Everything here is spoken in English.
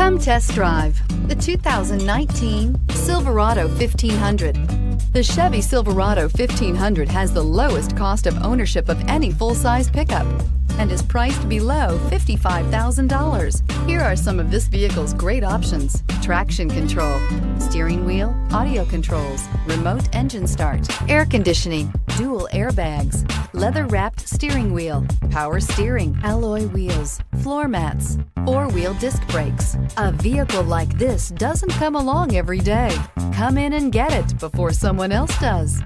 Come test drive the 2019 Silverado 1500. The Chevy Silverado 1500 has the lowest cost of ownership of any full-size pickup and is priced below $55,000. Here are some of this vehicle's great options: traction control, steering wheel audio controls, remote engine start, air conditioning, dual airbags, leather-wrapped steering wheel, power steering, alloy wheels, floor mats, four-wheel disc brakes. A vehicle like this doesn't come along every day. Come in and get it before someone else does.